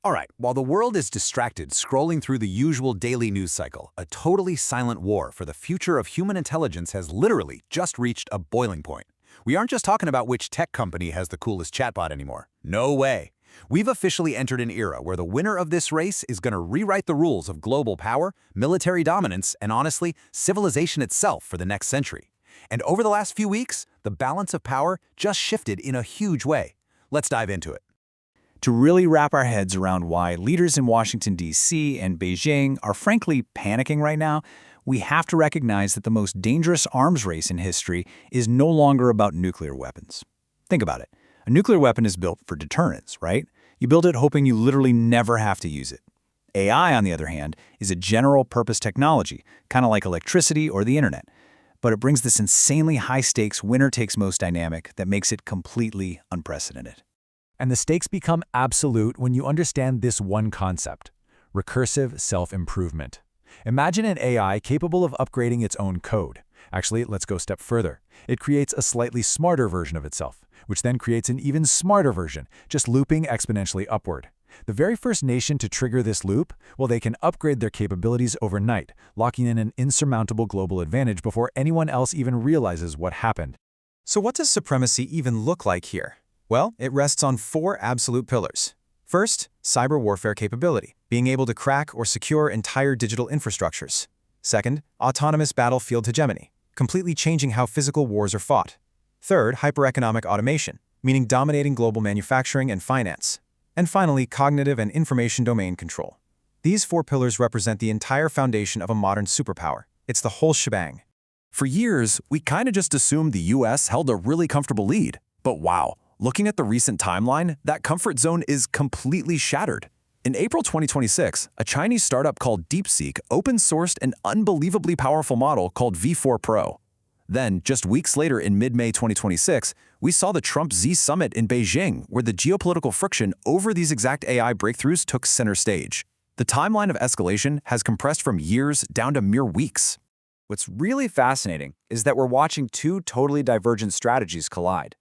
All right, while the world is distracted scrolling through the usual daily news cycle, a totally silent war for the future of human intelligence has literally just reached a boiling point. We aren't just talking about which tech company has the coolest chatbot anymore. No way. We've officially entered an era where the winner of this race is going to rewrite the rules of global power, military dominance, and honestly, civilization itself for the next century. And over the last few weeks, the balance of power just shifted in a huge way. Let's dive into it. To really wrap our heads around why leaders in Washington, D.C. and Beijing are frankly panicking right now, we have to recognize that the most dangerous arms race in history is no longer about nuclear weapons. Think about it. A nuclear weapon is built for deterrence, right? You build it hoping you literally never have to use it. AI, on the other hand, is a general-purpose technology, kind of like electricity or the internet. But it brings this insanely high-stakes winner-takes-most dynamic that makes it completely unprecedented. And the stakes become absolute when you understand this one concept: recursive self-improvement. Imagine an AI capable of upgrading its own code. Actually, let's go a step further. It creates a slightly smarter version of itself, which then creates an even smarter version, just looping exponentially upward. The very first nation to trigger this loop, well, they can upgrade their capabilities overnight, locking in an insurmountable global advantage before anyone else even realizes what happened. So what does supremacy even look like here? Well, it rests on four absolute pillars. First, cyber warfare capability, being able to crack or secure entire digital infrastructures. Second, autonomous battlefield hegemony, completely changing how physical wars are fought. Third, hypereconomic automation, meaning dominating global manufacturing and finance. And finally, cognitive and information domain control. These four pillars represent the entire foundation of a modern superpower. It's the whole shebang. For years, we kind of just assumed the US held a really comfortable lead. But wow. Looking at the recent timeline, that comfort zone is completely shattered. In April 2026, a Chinese startup called DeepSeek open-sourced an unbelievably powerful model called V4 Pro. Then, just weeks later in mid-May 2026, we saw the Trump Z Summit in Beijing, where the geopolitical friction over these exact AI breakthroughs took center stage. The timeline of escalation has compressed from years down to mere weeks. What's really fascinating is that we're watching two totally divergent strategies collide.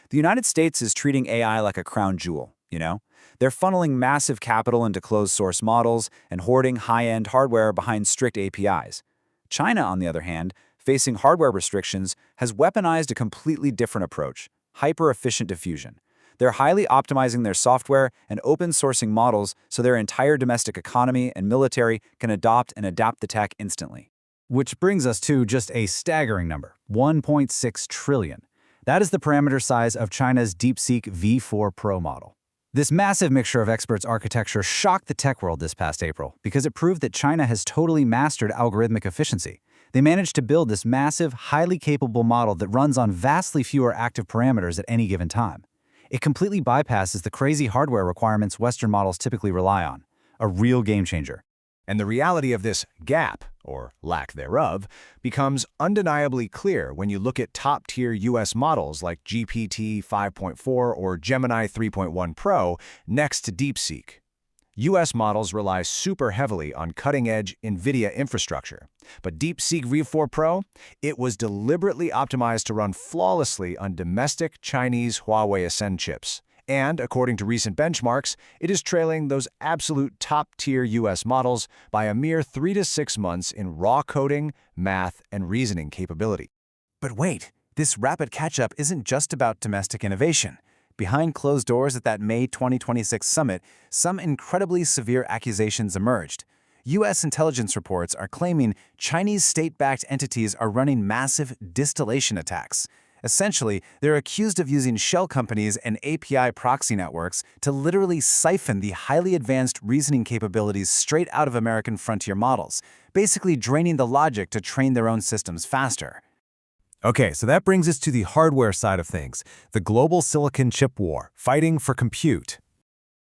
The United States is treating AI like a crown jewel, you know? They're funneling massive capital into closed-source models and hoarding high-end hardware behind strict APIs. China, on the other hand, facing hardware restrictions, has weaponized a completely different approach: hyper-efficient diffusion. They're highly optimizing their software and open-sourcing models so their entire domestic economy and military can adopt and adapt the tech instantly. Which brings us to just a staggering number: 1.6 trillion. That is the parameter size of China's DeepSeek V4 Pro model. This massive mixture of experts' architecture shocked the tech world this past April because it proved that China has totally mastered algorithmic efficiency. They managed to build this massive, highly capable model that runs on vastly fewer active parameters at any given time. It completely bypasses the crazy hardware requirements Western models typically rely on. A real game changer. And the reality of this gap, or lack thereof, becomes undeniably clear when you look at top-tier US models like GPT 5.4 or Gemini 3.1 Pro next to DeepSeek. US models rely super heavily on cutting-edge NVIDIA infrastructure, but DeepSeek V4 Pro, it was deliberately optimized to run flawlessly on domestic Chinese Huawei Ascend chips. And, according to recent benchmarks, it is trailing those absolute top-tier US models by a mere 3 to 6 months in raw coding, math, and reasoning capability. But wait, this rapid catch-up isn't just about domestic innovation. Behind closed doors at that May 2026 summit, some incredibly severe accusations emerged. U.S. intelligence reports are claiming Chinese state-backed entities are running massive distillation attacks. Essentially, they're accused of using shell companies and API proxy networks to literally siphon the highly advanced reasoning capabilities straight out of American frontier models, basically draining the logic to train their own systems faster. Okay, so that brings us to the hardware side of things, the global silicon chip war, fighting for compute.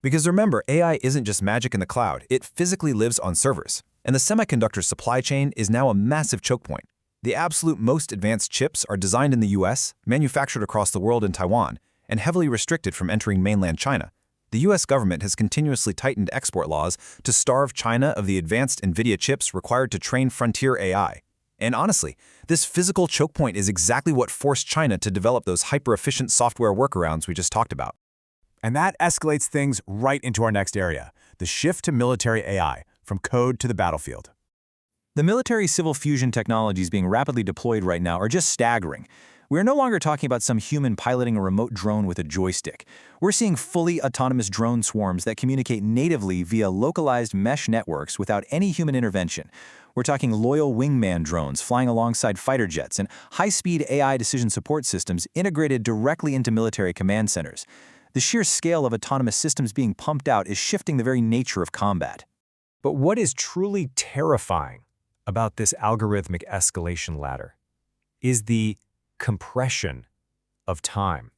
Because remember, AI isn't just magic in the cloud, it physically lives on servers. And the semiconductor supply chain is now a massive choke point. The absolute most advanced chips are designed in the US, manufactured across the world in Taiwan, and heavily restricted from entering mainland China. The US government has continuously tightened export laws to starve China of the advanced NVIDIA chips required to train frontier AI. And honestly, this physical choke point is exactly what forced China to develop those hyper-efficient software workarounds we just talked about. And that escalates things right into our next area: the shift to military AI, from code to the battlefield. The military-civil fusion technologies being rapidly deployed right now are just staggering. We're no longer talking about some human piloting a remote drone with a joystick. We're seeing fully autonomous drone swarms that communicate natively via localized mesh networks without any human intervention. We're talking loyal wingman drones flying alongside fighter jets and high-speed AI decision support systems integrated directly into military command centers. The sheer scale of autonomous systems being pumped out is shifting the very nature of combat. But what is truly terrifying about this algorithmic escalation ladder is the compression of time.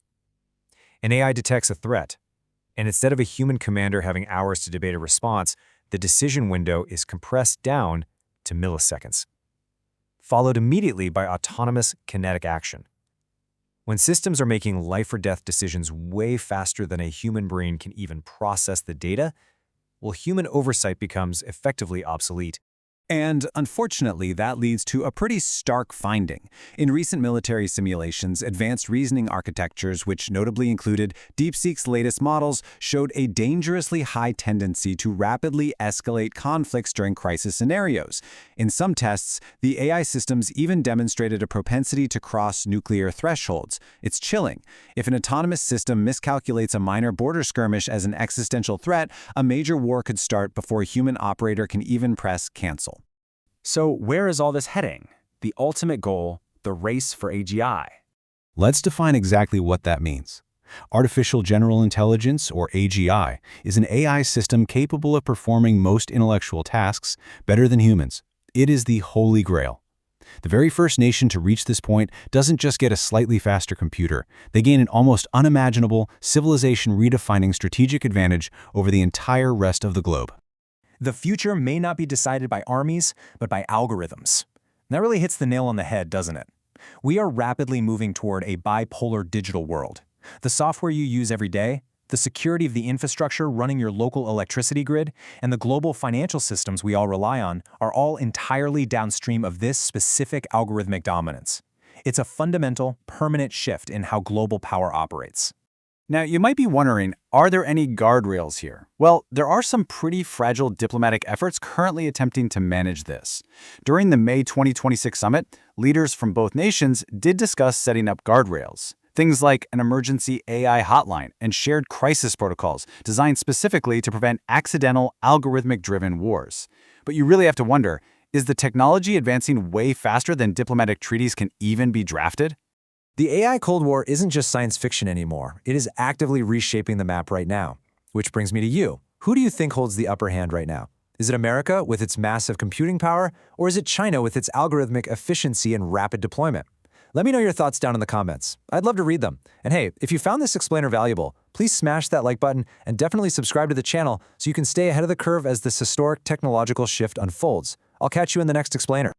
An AI detects a threat, and instead of a human commander having hours to debate a response, the decision window is compressed down to milliseconds, followed immediately by autonomous kinetic action. When systems are making life-or-death decisions way faster than a human brain can even process the data, well, human oversight becomes effectively obsolete. And unfortunately, that leads to a pretty stark finding. In recent military simulations, advanced reasoning architectures, which notably included DeepSeek's latest models, showed a dangerously high tendency to rapidly escalate conflicts during crisis scenarios. In some tests, the AI systems even demonstrated a propensity to cross nuclear thresholds. It's chilling. If an autonomous system miscalculates a minor border skirmish as an existential threat, a major war could start before a human operator can even press cancel. So where is all this heading? The ultimate goal, the race for AGI. Let's define exactly what that means. Artificial General Intelligence, or AGI, is an AI system capable of performing most intellectual tasks better than humans. It is the holy grail. The very first nation to reach this point doesn't just get a slightly faster computer. They gain an almost unimaginable, civilization-redefining strategic advantage over the entire rest of the globe. The future may not be decided by armies, but by algorithms. That really hits the nail on the head, doesn't it? We are rapidly moving toward a bipolar digital world. The software you use every day, the security of the infrastructure running your local electricity grid, and the global financial systems we all rely on are all entirely downstream of this specific algorithmic dominance. It's a fundamental, permanent shift in how global power operates. Now, you might be wondering, are there any guardrails here? Well, there are some pretty fragile diplomatic efforts currently attempting to manage this. During the May 2026 summit, leaders from both nations did discuss setting up guardrails. Things like an emergency AI hotline and shared crisis protocols designed specifically to prevent accidental, algorithmic-driven wars. But you really have to wonder, is the technology advancing way faster than diplomatic treaties can even be drafted? The AI Cold War isn't just science fiction anymore. It is actively reshaping the map right now. Which brings me to you. Who do you think holds the upper hand right now? Is it America with its massive computing power, or is it China with its algorithmic efficiency and rapid deployment? Let me know your thoughts down in the comments. I'd love to read them. And hey, if you found this explainer valuable, please smash that like button and definitely subscribe to the channel so you can stay ahead of the curve as this historic technological shift unfolds. I'll catch you in the next explainer.